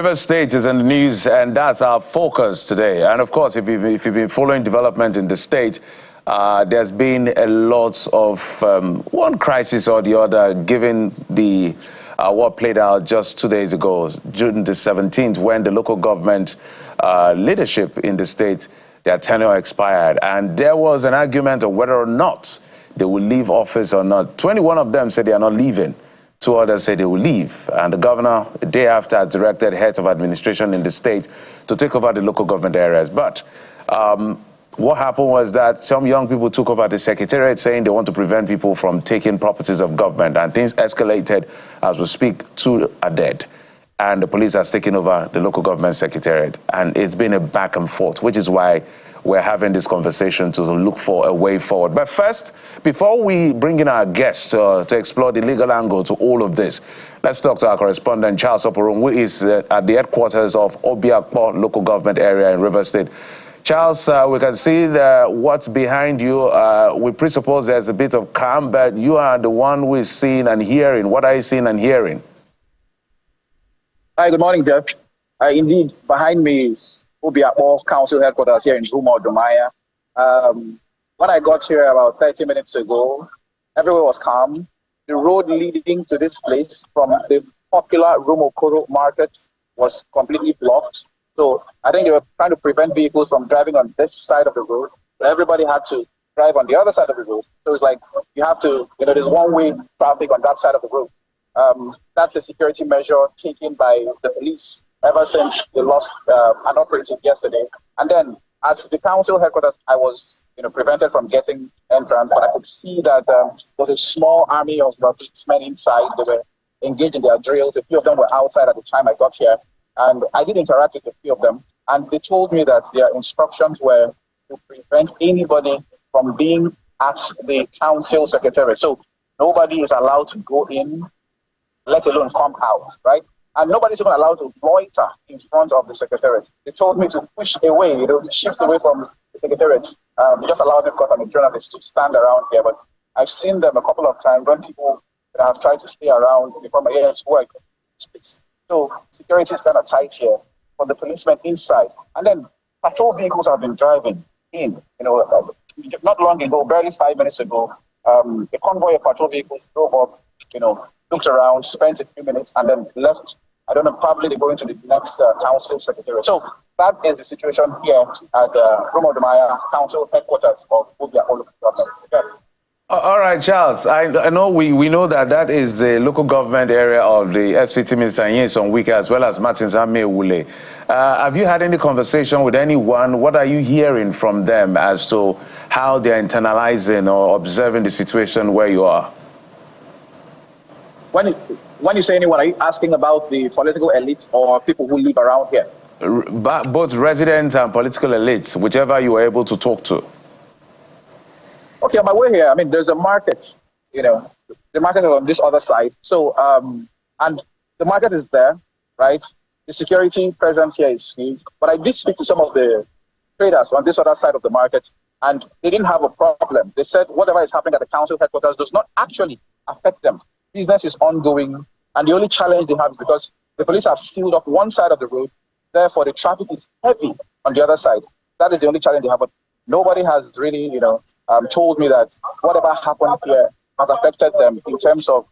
Rivers State is in the news, and that's our focus today. And of course, if you've been following development in the state, there's been a lot of one crisis or the other, given the what played out just 2 days ago, June the 17th, when the local government leadership in the state, their tenure expired. And there was an argument of whether or not they will leave office or not. 21 of them said they are not leaving. 2 others say they will leave. And the governor, the day after, has directed heads of administration in the state to take over the local government areas. But what happened was that some young people took over the secretariat, saying they want to prevent people from taking properties of government. And things escalated. As we speak, 2 are dead. And the police has taken over the local government secretariat. And it's been a back and forth, which is why we're having this conversation to look for a way forward. But first, before we bring in our guests to explore the legal angle to all of this, let's talk to our correspondent, Charles Akpor, who is at the headquarters of Obio Akpor local government area in Rivers State. Charles, we can see what's behind you. We presuppose there's a bit of calm, but you are the one who is seeing and hearing. What are you seeing and hearing? Hi, good morning, Jeff. Indeed, behind me is Obio Akpor Council headquarters here in Dumaya. When I got here about 30 minutes ago, everywhere was calm. The road leading to this place from the popular Rumokoro market was completely blocked. So I think they were trying to prevent vehicles from driving on this side of the road. So everybody had to drive on the other side of the road. So it's like you have to, there's one-way traffic on that side of the road. That's a security measure taken by the police ever since they lost an operative yesterday. And then at the council headquarters, I was prevented from getting entrance, but I could see that there was a small army of policemen inside. They were engaged in their drills. A few of them were outside at the time I got here. And I did interact with a few of them. And they told me that their instructions were to prevent anybody from being at the council secretariat. So nobody is allowed to go in, let alone come out, right? And nobody's even allowed to loiter in front of the secretariat. They told me to push away, to shift away from the secretariat. They just allowed me, because I'm a journalist, to stand around here. But I've seen them a couple of times when people have tried to stay around before my AS work. So security is kind of tight here for the policemen inside. And then patrol vehicles have been driving in. Not long ago, barely 5 minutes ago, a convoy of patrol vehicles drove up, looked around, spent a few minutes, and then left. I don't know, probably they're going to the next council secretariat. So that is the situation here at Dumaya Council headquarters of Obio Akpor local government. Okay. All right, Charles, I know we know that is the local government area of the FCT Minister Nyesom Wike, as well as Martin Zame Wule. Have you had any conversation with anyone? What are you hearing from them as to how they're internalizing or observing the situation where you are? When you say anyone, are you asking about the political elites or people who live around here? Both residents and political elites, whichever you were able to talk to. Okay, on my way here, there's a market, the market is on this other side. So, and the market is there, right? The security presence here is huge. But I did speak to some of the traders on this other side of the market, and they didn't have a problem. They said whatever is happening at the council headquarters does not actually affect them. Business is ongoing, and the only challenge they have is because the police have sealed off one side of the road, therefore the traffic is heavy on the other side. That is the only challenge they have. But nobody has really, told me that whatever happened here has affected them in terms of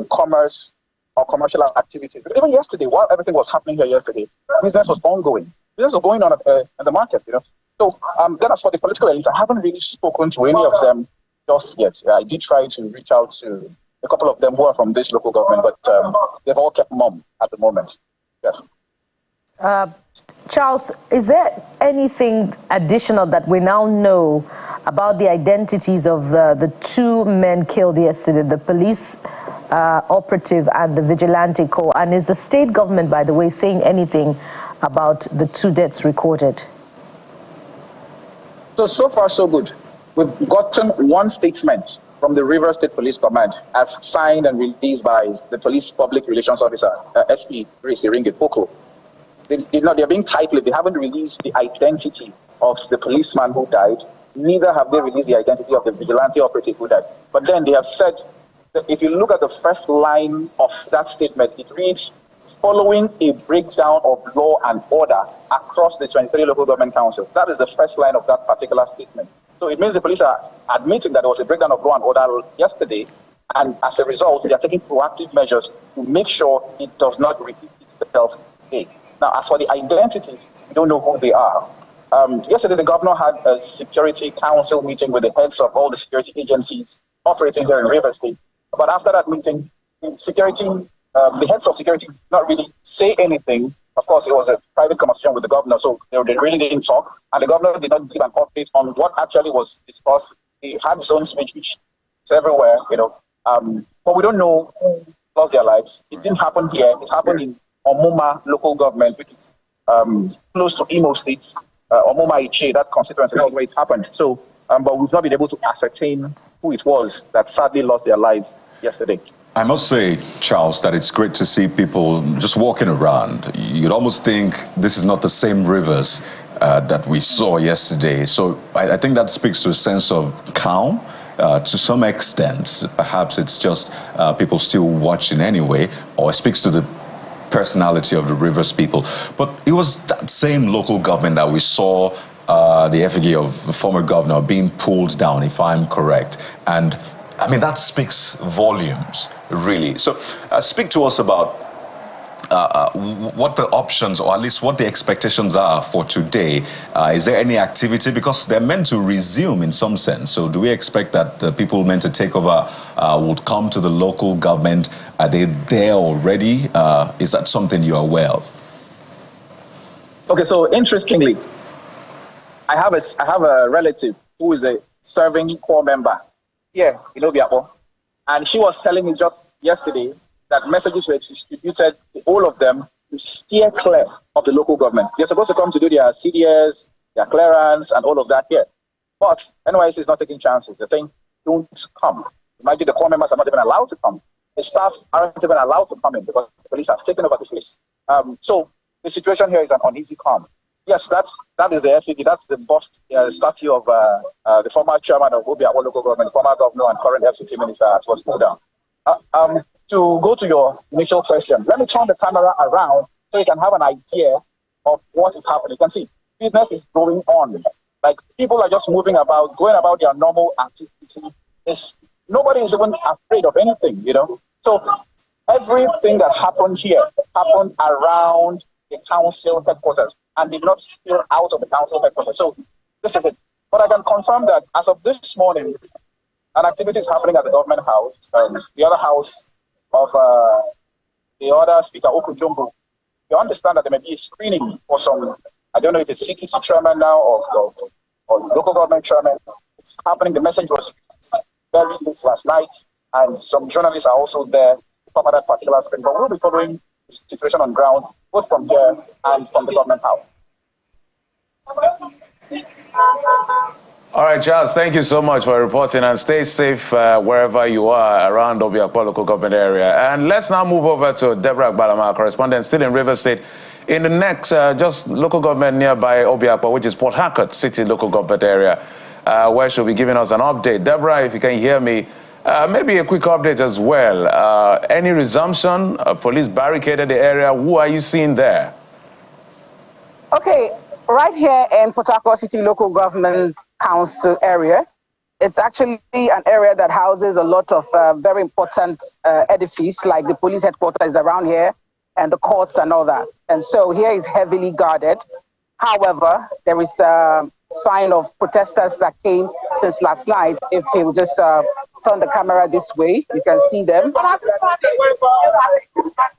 commerce or commercial activities. But even yesterday, while everything was happening here yesterday, business was ongoing. Business was going on in the market, So then as for the political elites, I haven't really spoken to any of them just yet. I did try to reach out to a couple of them who are from this local government, but they've all kept mum at the moment. Yeah. Charles, is there anything additional that we now know about the identities of the 2 men killed yesterday, the police operative and the vigilante corps? And is the state government, by the way, saying anything about the 2 deaths recorded? So far, so good. We've gotten one statement from the Rivers State Police Command, as signed and released by the Police Public Relations Officer, SP Grace Iringepoko. They're being tight-lipped. They haven't released the identity of the policeman who died. Neither have they released the identity of the vigilante operative who died. But then they have said that if you look at the first line of that statement, it reads, following a breakdown of law and order across the 23 local government councils. That is the first line of that particular statement. So it means the police are admitting that there was a breakdown of law and order yesterday, and as a result, they are taking proactive measures to make sure it does not repeat itself today. Now, as for the identities, we don't know who they are. Yesterday, the governor had a security council meeting with the heads of all the security agencies operating here in Rivers State. But after that meeting, the heads of security did not really say anything. Of course, it was a private conversation with the governor, so they really didn't talk. And the governor did not give an update on what actually was discussed. He had his own speech, which is everywhere, but we don't know who lost their lives. It didn't happen here. It happened in Omuma local government, which is close to Imo State. Omuma Iche, that constituency, that was where it happened. So, but we've not been able to ascertain who it was that sadly lost their lives yesterday. I must say, Charles, that it's great to see people just walking around. You'd almost think this is not the same Rivers that we saw yesterday. So I think that speaks to a sense of calm. To some extent, perhaps it's just people still watching anyway, or it speaks to the personality of the Rivers people. But it was that same local government that we saw the effigy of the former governor being pulled down, if I'm correct. And I mean, that speaks volumes, really. So speak to us about what the options, or at least what the expectations are for today. Is there any activity? Because they're meant to resume in some sense. So do we expect that the people meant to take over would come to the local government? Are they there already? Is that something you're aware of? Okay, so interestingly, I have a relative who is a serving corps member here in Obio, and she was telling me just yesterday that messages were distributed to all of them to steer clear of the local government. They're supposed to come to do their CDS, their clearance, and all of that here. But NYC is not taking chances. They're saying, don't come. Imagine the corps members are not even allowed to come. The staff aren't even allowed to come in because the police have taken over the place. So the situation here is an uneasy calm. Yes, that is the effigy. That's the bust statue of the former chairman of Obio local government, former governor and current FCT minister, that was pulled down. To go to your initial question, let me turn the camera around so you can have an idea of what is happening. You can see business is going on. Like, people are just moving about, going about their normal activity. Nobody is even afraid of anything, So everything that happened here happened around the council headquarters and did not spill out of the council headquarters. So this is it. But I can confirm that as of this morning, an activity is happening at the government house, the other house of the other speaker, Okujumbu. You understand that there may be a screening for some, I don't know if it's CTC chairman now or local government chairman. It's happening. The message was very late last night, and some journalists are also there to cover that particular screening. But we'll be following the situation on ground, both from here and from the government house. All right, Charles, thank you so much for reporting, and stay safe wherever you are around Obio local government area. And let's now move over to Deborah Balama, correspondent still in Rivers State. In the next just local government nearby Obio, which is Port Harcourt City local government area, where she'll be giving us an update. Deborah, if you can hear me, maybe a quick update as well. Any resumption? Police barricaded the area. Who are you seeing there? Okay, right here in Port Harcourt City Local Government Council area, it's actually an area that houses a lot of very important edifices, like the police headquarters around here and the courts and all that. And so here is heavily guarded. However, there is a sign of protesters that came since last night. If you will just turn the camera this way, you can see them.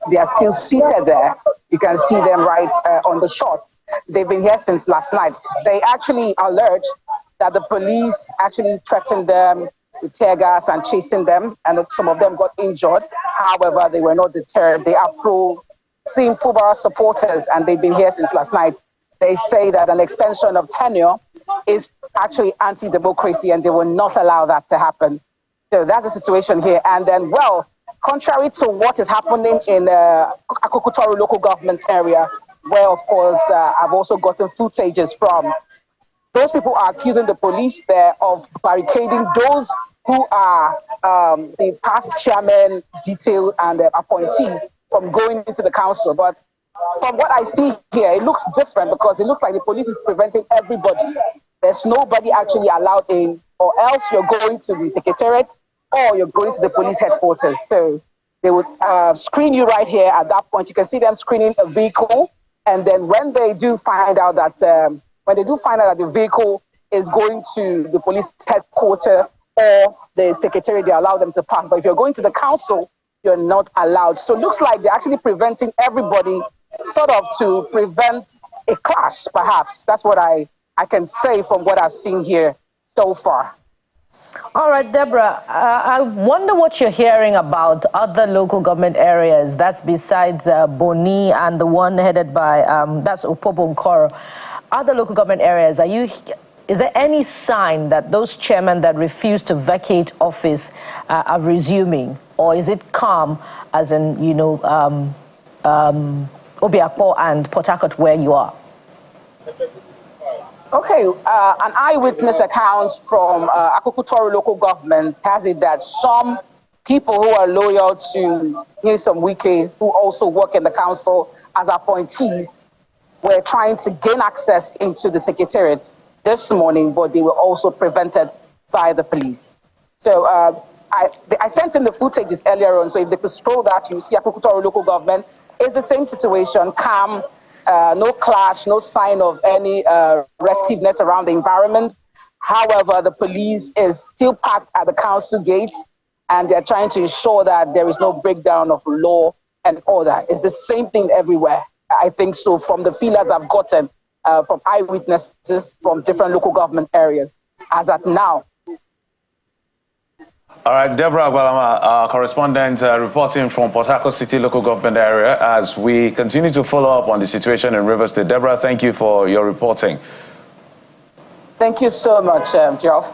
They are still seated there. You can see them right on the shot. They've been here since last night. They actually alleged that the police actually threatened them with tear gas and chasing them, and some of them got injured. However, they were not deterred. They are pro-seeing football supporters, and they've been here since last night. They say that an extension of tenure is actually anti-democracy, and they will not allow that to happen. So that's the situation here. And then, well, contrary to what is happening in Akpor local government area, where, of course, I've also gotten footages from, those people are accusing the police there of barricading those who are the past chairman, detail, and appointees from going into the council. But from what I see here, it looks different because it looks like the police is preventing everybody. There's nobody actually allowed in, or else you're going to the secretariat or you're going to the police headquarters. So they would screen you right here at that point. You can see them screening a vehicle. And then when they do find out that the vehicle is going to the police headquarters or the secretariat, they allow them to pass. But if you're going to the council, you're not allowed. So it looks like they're actually preventing everybody, sort of to prevent a clash, perhaps. That's what I can say from what I've seen here so far. All right, Deborah, I wonder what you're hearing about other local government areas. That's besides Boni and the one headed by, that's Opobo. Other local government areas, is there any sign that those chairmen that refuse to vacate office are resuming? Or is it calm, as in, Akpor and Port Harcourt where you are? Okay, an eyewitness account from Akpor local government has it that some people who are loyal to Nyesom Wike, who also work in the council as appointees, were trying to gain access into the secretariat this morning, but they were also prevented by the police. So I sent in the footages earlier on, so if they could scroll that, you see Akpor local government. It's the same situation, calm, no clash, no sign of any restiveness around the environment. However, the police is still packed at the council gate, and they're trying to ensure that there is no breakdown of law and order. It's the same thing everywhere, I think so, from the feelers I've gotten from eyewitnesses from different local government areas as at now. All right, Deborah Agbalama, our correspondent, reporting from Port Harcourt City local government area as we continue to follow up on the situation in Rivers State. Deborah, thank you for your reporting. Thank you so much, Geoff.